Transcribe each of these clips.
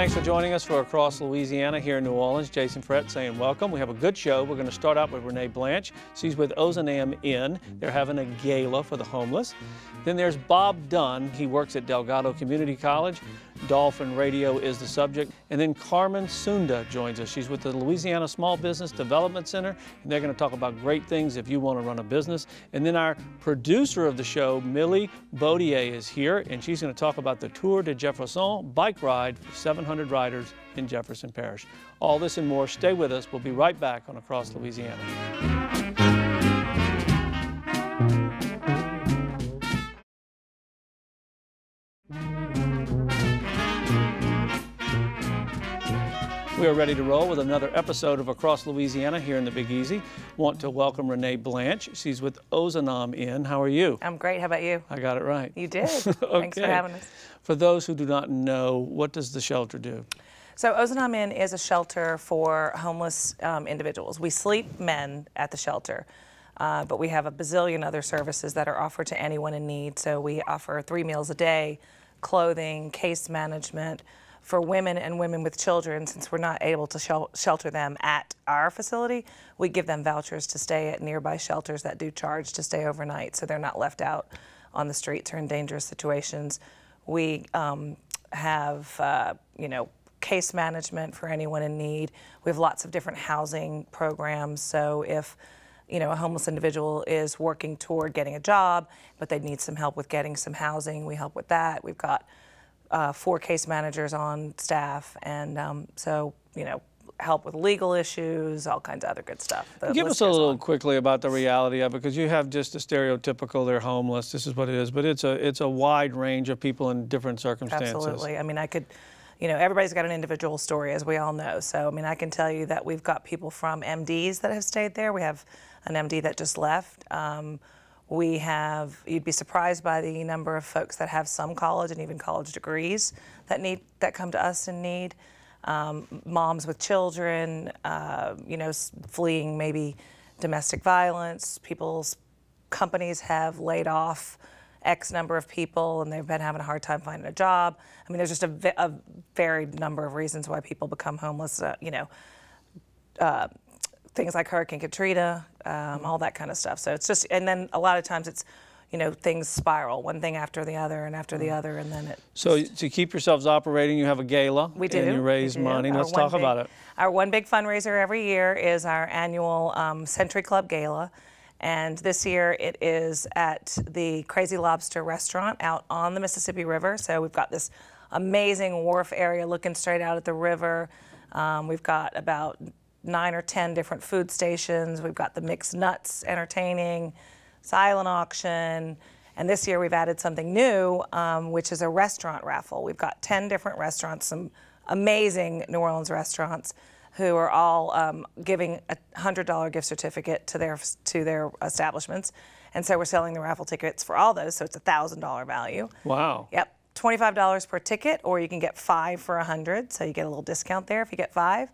Thanks for joining us for Across Louisiana here in New Orleans. Jason Furrate saying welcome. We have a good show. We're going to start out with Renee Blanche. She's with Ozanam Inn. They're having a gala for the homeless. Then there's Bob Dunn. He works at Delgado Community College. Dolphin Radio is the subject. And then Carmen Sunda joins us. She's with the Louisiana Small Business Development Center, and they're going to talk about great things if you want to run a business. And then our producer of the show, Millie Baudier, is here, and she's going to talk about the Tour de Jefferson bike ride for 700 riders in Jefferson Parish. All this and more. Stay with us. We'll be right back on Across Louisiana. We are ready to roll with another episode of Across Louisiana here in the Big Easy. Want to welcome Renee Blanche. She's with Ozanam Inn. How are you? I'm great. How about you? I got it right. You did. Okay. Thanks for having us. For those who do not know, what does the shelter do? So Ozanam Inn is a shelter for homeless individuals. We sleep men at the shelter, but we have a bazillion other services that are offered to anyone in need. So we offer 3 meals a day, clothing, case management, for women and women with children. Since we're not able to shelter them at our facility, we give them vouchers to stay at nearby shelters that do charge to stay overnight, so they're not left out on the streets or in dangerous situations. We have, case management for anyone in need. We have lots of different housing programs, so if a homeless individual is working toward getting a job, but they need some help with getting some housing, we help with that. We've got 4 case managers on staff, and help with legal issues, all kinds of other good stuff. Give us a little quickly about the reality of it, because you have just a stereotypical, they're homeless, this is what it is, but it's a wide range of people in different circumstances. Absolutely. I mean, I could, everybody's got an individual story, as we all know. So, I mean, I can tell you that we've got people from MDs that have stayed there. We have an MD that just left. We have, you'd be surprised by the number of folks that have some college and even college degrees that come to us in need. Moms with children, fleeing maybe domestic violence. People's companies have laid off X number of people and they've been having a hard time finding a job. I mean, there's just a varied number of reasons why people become homeless, things like Hurricane Katrina, all that kind of stuff. So it's just, and then a lot of times it's, things spiral, one thing after the other and after the other, and then it. So to keep yourselves operating, you have a gala. We do. And you raise money. Let's talk about it. Our one big fundraiser every year is our annual Century Club Gala. And this year it is at the Crazy Lobster restaurant out on the Mississippi River. So we've got this amazing wharf area looking straight out at the river. We've got about 9 or 10 different food stations. We've got the mixed nuts entertaining, silent auction, and this year we've added something new, which is a restaurant raffle. We've got 10 different restaurants, some amazing New Orleans restaurants, who are all giving a $100 gift certificate to their establishments, and so we're selling the raffle tickets for all those, so it's a $1,000 value. Wow. Yep, $25 per ticket, or you can get 5 for $100, so you get a little discount there if you get 5.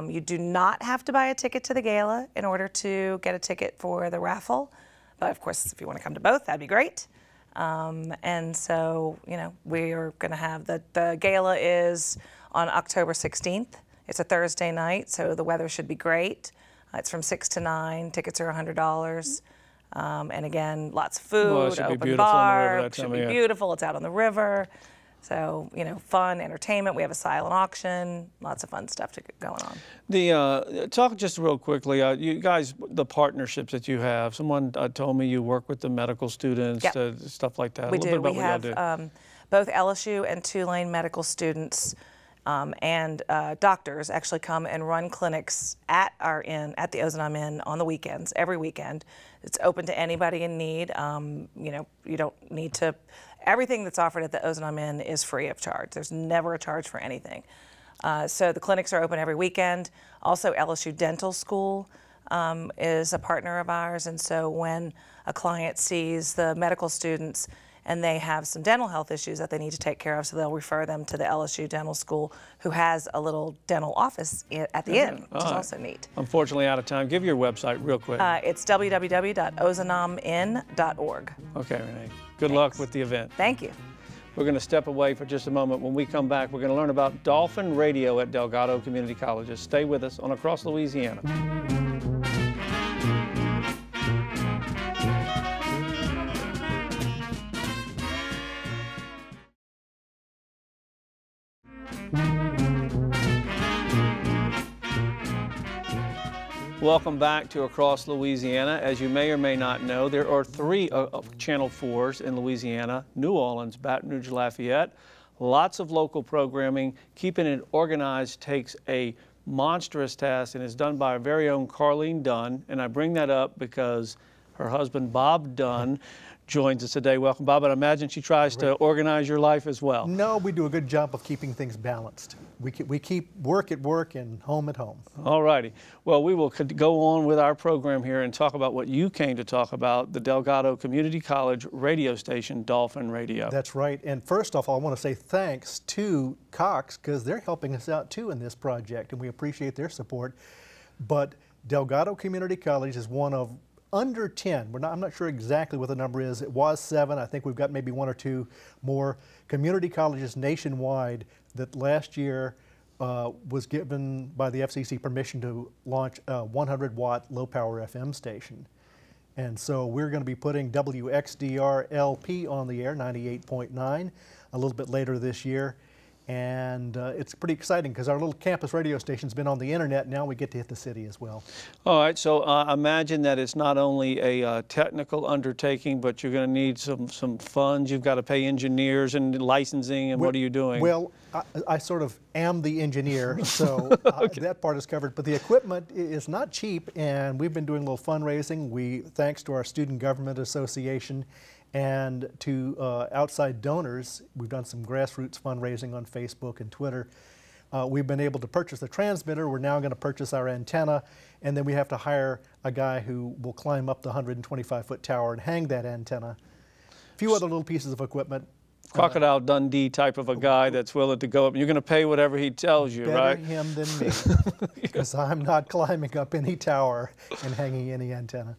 You do not have to buy a ticket to the gala in order to get a ticket for the raffle. But of course, if you want to come to both, that'd be great. And so, we are going to have the gala is on October 16th. It's a Thursday night, so the weather should be great. It's from 6 to 9. Tickets are $100. And again, lots of food, open bar. It should be beautiful. It's out on the river. So, fun, entertainment. We have a silent auction, lots of fun stuff going on. Talk just real quickly, you guys, the partnerships that you have. Someone told me you work with the medical students, yep. Stuff like that. We do. We have both LSU and Tulane medical students and doctors actually come and run clinics at our inn, at the Ozanam Inn, on the weekends, every weekend. It's open to anybody in need. You don't need to. Everything that's offered at the Ozanam Inn is free of charge. There's never a charge for anything. So the clinics are open every weekend. Also, LSU Dental School is a partner of ours, and so when a client sees the medical students and they have some dental health issues that they need to take care of, so they'll refer them to the LSU Dental School, who has a little dental office at the inn, which is also neat. Unfortunately, out of time. Give your website real quick. It's www.ozanaminn.org. Okay, Renee. Good luck with the event. Thank you. We're going to step away for just a moment. When we come back, we're going to learn about Dolphin Radio at Delgado Community Colleges. Stay with us on Across Louisiana. Welcome back to Across Louisiana. As you may or may not know, there are 3 Channel 4s in Louisiana: New Orleans, Baton Rouge, Lafayette. Lots of local programming. Keeping it organized takes a monstrous task and is done by our very own Dunn. And I bring that up because her husband, Bob Dunn, joins us today. Welcome, Bob. And I imagine she tries to organize your life as well. No, we do a good job of keeping things balanced. We keep work at work and home at home. All righty. Well, we will go on with our program here and talk about what you came to talk about, the Delgado Community College radio station, Dolphin Radio. That's right. And first off, I want to say thanks to Cox, because they're helping us out too in this project, and we appreciate their support. But Delgado Community College is one of under 10. I'm not sure exactly what the number is. It was 7. I think we've got maybe 1 or 2 more community colleges nationwide that last year was given by the FCC permission to launch a 100-watt low-power FM station. And so we're going to be putting WXDR LP on the air, 98.9, a little bit later this year. And it's pretty exciting because our little campus radio station's been on the internet. Now we get to hit the city as well. All right, so imagine that it's not only a technical undertaking, but you're going to need some funds. You've got to pay engineers and licensing, and what are you doing? Well, I sort of am the engineer, so that part is covered. But the equipment is not cheap, and we've been doing a little fundraising. Thanks to our Student Government Association and to outside donors, we've done some grassroots fundraising on Facebook and Twitter. We've been able to purchase the transmitter. We're now going to purchase our antenna, and then we have to hire a guy who will climb up the 125-foot tower and hang that antenna. A few other little pieces of equipment. Crocodile Dundee type of a guy that's willing to go up. You're going to pay whatever he tells you, right? Better him than me, because I'm not climbing up any tower and hanging any antenna.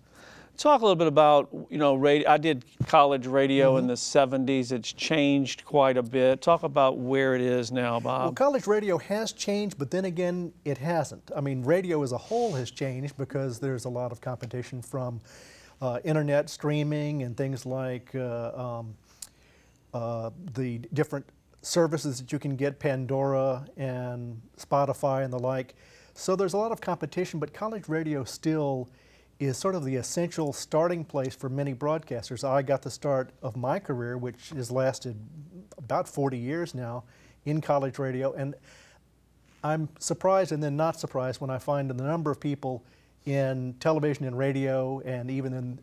Talk a little bit about, radio. I did college radio in the 70s. It's changed quite a bit. Talk about where it is now, Bob. Well, college radio has changed, but then again, it hasn't. I mean, radio as a whole has changed because there's a lot of competition from internet streaming and things like the different services that you can get, Pandora and Spotify and the like. So there's a lot of competition, but college radio still is sort of the essential starting place for many broadcasters. I got the start of my career, which has lasted about 40 years now, in college radio, and I'm surprised and then not surprised when I find the number of people in television and radio and even in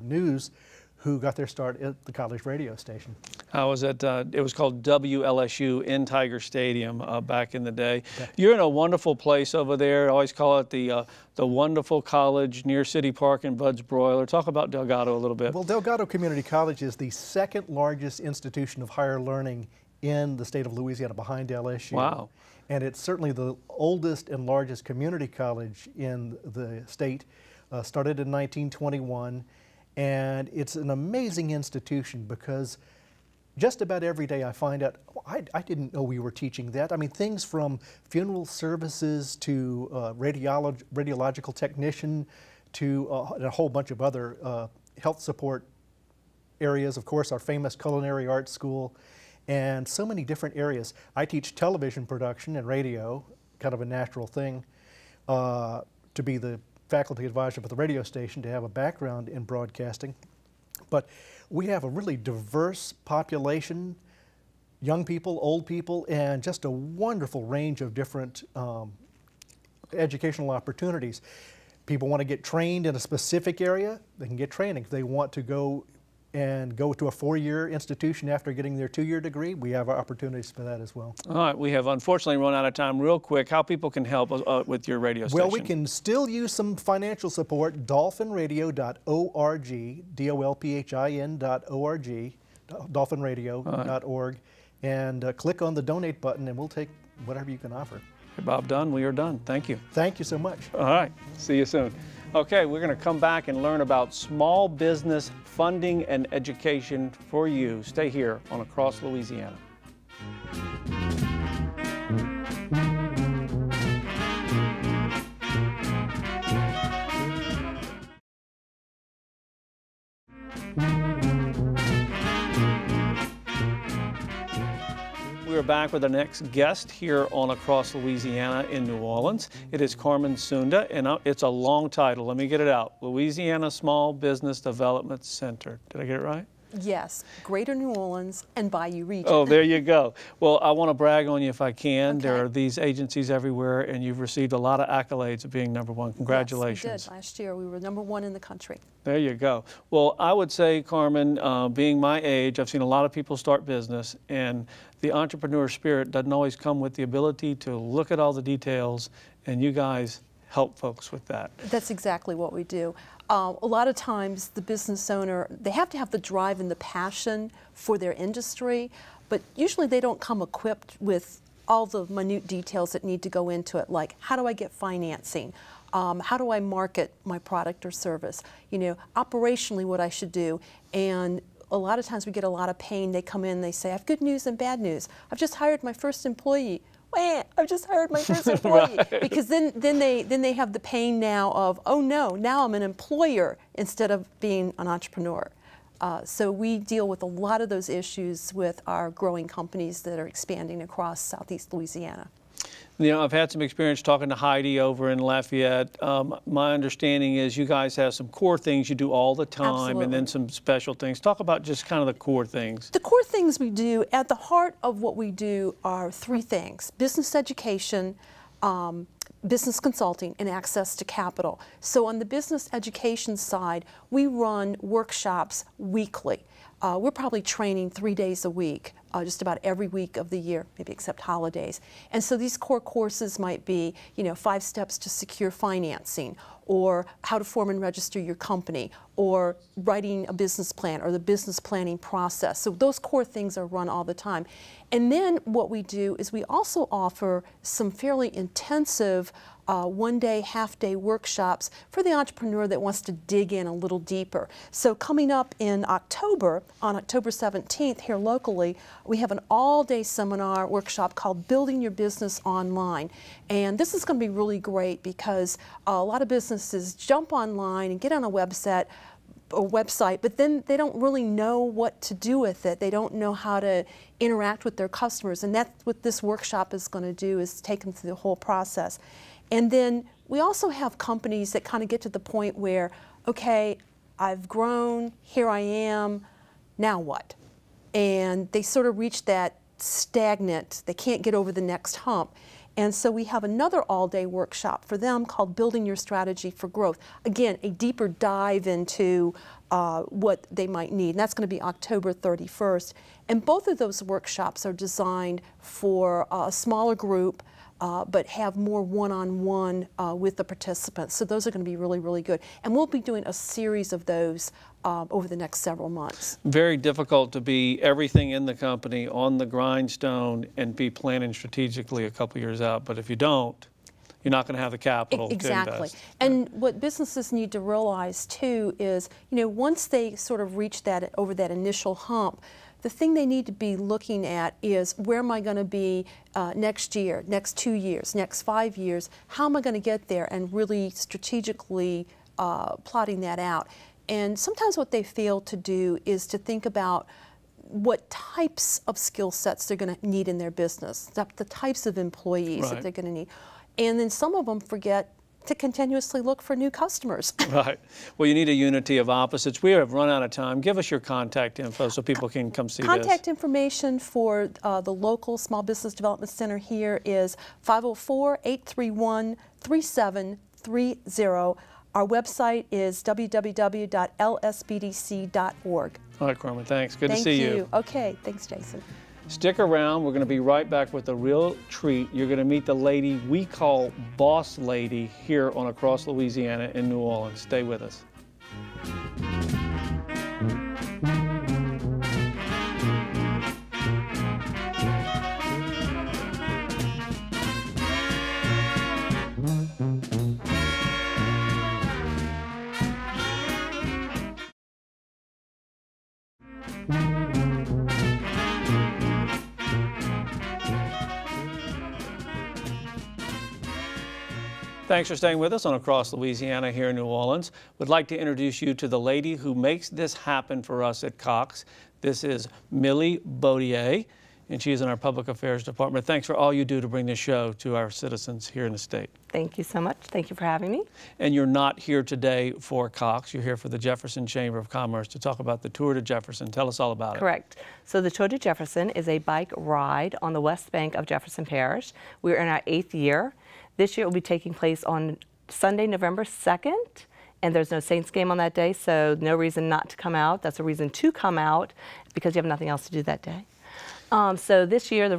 news who got their start at the college radio station. I was at, it was called WLSU in Tiger Stadium back in the day. Yeah. You're in a wonderful place over there. I always call it the wonderful college near City Park and Bud's Broiler. Talk about Delgado a little bit. Well, Delgado Community College is the 2nd largest institution of higher learning in the state of Louisiana, behind LSU. Wow. And it's certainly the oldest and largest community college in the state. Started in 1921. And it's an amazing institution because just about every day I find out, I didn't know we were teaching that. I mean, things from funeral services to radiological technician to a whole bunch of other health support areas. Of course, our famous culinary arts school, and so many different areas. I teach television production and radio, kind of a natural thing, to be the faculty advisor for the radio station, to have a background in broadcasting. But we have a really diverse population, young people, old people, and just a wonderful range of different educational opportunities. People want to get trained in a specific area, they can get training. If they want to go to a 4-year institution after getting their 2-year degree, we have opportunities for that as well. All right, we have unfortunately run out of time. Real quick, how people can help with your radio station? Well, we can still use some financial support. Dolphinradio.org, DOLPHIN.org, dolphinradio.org, and click on the donate button and we'll take whatever you can offer. Hey, Bob Dunn, we are done. Thank you. Thank you so much. All right, see you soon. Okay, we're going to come back and learn about small business funding and education for you. Stay here on Across Louisiana. We are back with our next guest here on Across Louisiana in New Orleans. It is Carmen Sunda, and it's a long title. Let me get it out. Louisiana Small Business Development Center. Did I get it right? Yes, Greater New Orleans and Bayou region. Oh, there you go. Well, I want to brag on you if I can. Okay. There are these agencies everywhere, and you've received a lot of accolades of being #1. Congratulations. Yes, we did. Last year we were #1 in the country. There you go. Well, I would say, Carmen, being my age, I've seen a lot of people start business, and the entrepreneur spirit doesn't always come with the ability to look at all the details, and you guys help folks with that. That's exactly what we do. A lot of times the business owner, they have to have the drive and the passion for their industry, but usually they don't come equipped with all the minute details that need to go into it, like how do I get financing? How do I market my product or service? You know, operationally what I should do. And a lot of times we get a lot of pain. They come in, they say, I have good news and bad news. I've just hired my first employee. Wait, I've just hired my first employee. Right. Because then they have the pain now of, oh no, now I'm an employer instead of being an entrepreneur. So we deal with a lot of those issues with our growing companies that are expanding across Southeast Louisiana. You know, I've had some experience talking to Heidi over in Lafayette. My understanding is you guys have some core things you do all the time. Absolutely. And then some special things. Talk about just kind of the core things. The core things we do, at the heart of what we do are 3 things: business education, business consulting, and access to capital. So on the business education side, we run workshops weekly. We're probably training 3 days a week, just about every week of the year, maybe except holidays. And so these core courses might be, you know, 5 steps to secure financing, or how to form and register your company, or writing a business plan, or the business planning process. So those core things are run all the time. And then what we do is we also offer some fairly intensive one-day, half-day workshops for the entrepreneur that wants to dig in a little deeper. So coming up in October, on October 17th here locally, we have an all-day seminar workshop called Building Your Business Online. And this is going to be really great because a lot of businesses jump online and get on a website, but then they don't really know what to do with it. They don't know how to interact with their customers, and that's what this workshop is going to do, is take them through the whole process. And then we also have companies that kind of get to the point where, okay, I've grown, here I am, now what? And they sort of reach that stagnant, they can't get over the next hump. And so we have another all-day workshop for them called Building Your Strategy for Growth. Again, a deeper dive into what they might need. And that's going to be October 31st. And both of those workshops are designed for a smaller group, but have more one-on-one with the participants. So those are going to be really, really good. And we'll be doing a series of those over the next several months. Very difficult to be everything in the company on the grindstone and be planning strategically a couple years out. But if you don't, you're not going to have the capital to invest. And what businesses need to realize too is, you know, once they sort of reach that, over that initial hump, the thing they need to be looking at is, where am I going to be next year, next 2 years, next 5 years? How am I going to get there? And really strategically plotting that out. And sometimes what they fail to do is to think about what types of skill sets they're going to need in their business, the types of employees that they're going to need. And then some of them forget to continuously look for new customers. Right. Well, you need a unity of opposites. We have run out of time. Give us your contact info so people can come see this. Contact information for the local Small Business Development Center here is 504-831-3730. Our website is www.lsbdc.org. All right, Carmen, thanks. Good to see you. Thank you. Okay, thanks, Jason. Stick around. We're going to be right back with a real treat. You're going to meet the lady we call Boss Lady here on Across Louisiana in New Orleans. Stay with us. Thanks for staying with us on Across Louisiana here in New Orleans. Would like to introduce you to the lady who makes this happen for us at Cox. This is Millie Baudier, and she is in our Public Affairs Department. Thanks for all you do to bring this show to our citizens here in the state. Thank you so much. Thank you for having me. And you're not here today for Cox. You're here for the Jefferson Chamber of Commerce to talk about the Tour to Jefferson. Tell us all about it. Correct. So the Tour to Jefferson is a bike ride on the west bank of Jefferson Parish. We're in our 8th year. This year it will be taking place on Sunday, November 2nd, and there's no Saints game on that day, so no reason not to come out. That's a reason to come out because you have nothing else to do that day. So this year the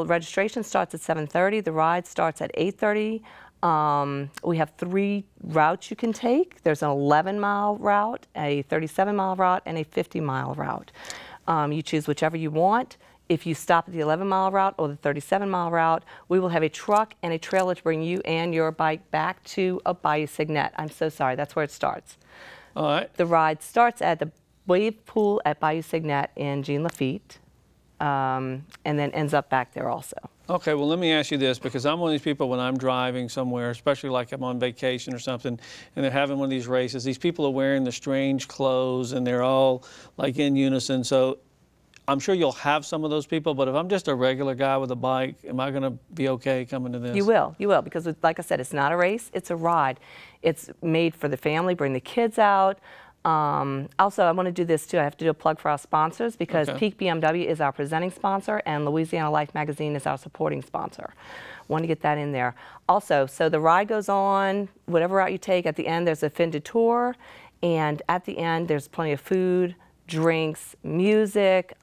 registration starts at 7:30. The ride starts at 8:30. We have 3 routes you can take. There's an 11-mile route, a 37-mile route, and a 50-mile route. You choose whichever you want. If you stop at the 11-mile route or the 37-mile route, we will have a truck and a trailer to bring you and your bike back to a Bayou Signet. I'm so sorry, that's where it starts. All right. The ride starts at the wave pool at Bayou Signet in Jean Lafitte, and then ends up back there also. Okay, well, let me ask you this, because I'm one of these people when I'm driving somewhere, especially like I'm on vacation or something, and they're having one of these races, these people are wearing the strange clothes, and they're all like in unison. So I'm sure you'll have some of those people, but if I'm just a regular guy with a bike, am I going to be okay coming to this? You will, because like I said, it's not a race, it's a ride. It's made for the family, bring the kids out. Also, I want to do this too, I have to do a plug for our sponsors, because Peak BMW is our presenting sponsor and Louisiana Life Magazine is our supporting sponsor. Want to get that in there. Also, so the ride goes on, whatever route you take, at the end there's a fin de tour, and at the end there's plenty of food, drinks, music,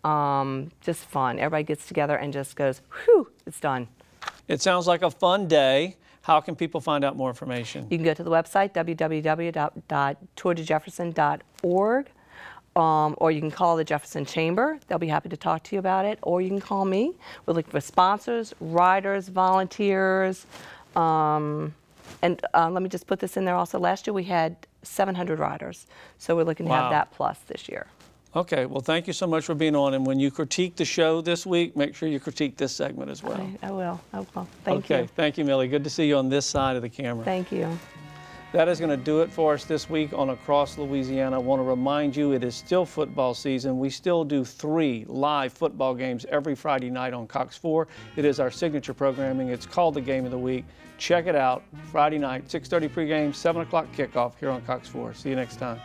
just fun. Everybody gets together and just goes, whew, it's done. It sounds like a fun day. How can people find out more information? You can go to the website, www.tourtojefferson.org, or you can call the Jefferson Chamber. They'll be happy to talk to you about it, or you can call me. We're looking for sponsors, riders, volunteers, and let me just put this in there also. Last year we had 700 riders, so we're looking to have that plus this year. Okay, well, thank you so much for being on. And when you critique the show this week, make sure you critique this segment as well. I will. Thank you. Okay, thank you, Millie. Good to see you on this side of the camera. Thank you. That is going to do it for us this week on Across Louisiana. I want to remind you it is still football season. We still do 3 live football games every Friday night on Cox 4. It is our signature programming. It's called the Game of the Week. Check it out. Friday night, 6:30 pregame, 7 o'clock kickoff here on Cox 4. See you next time.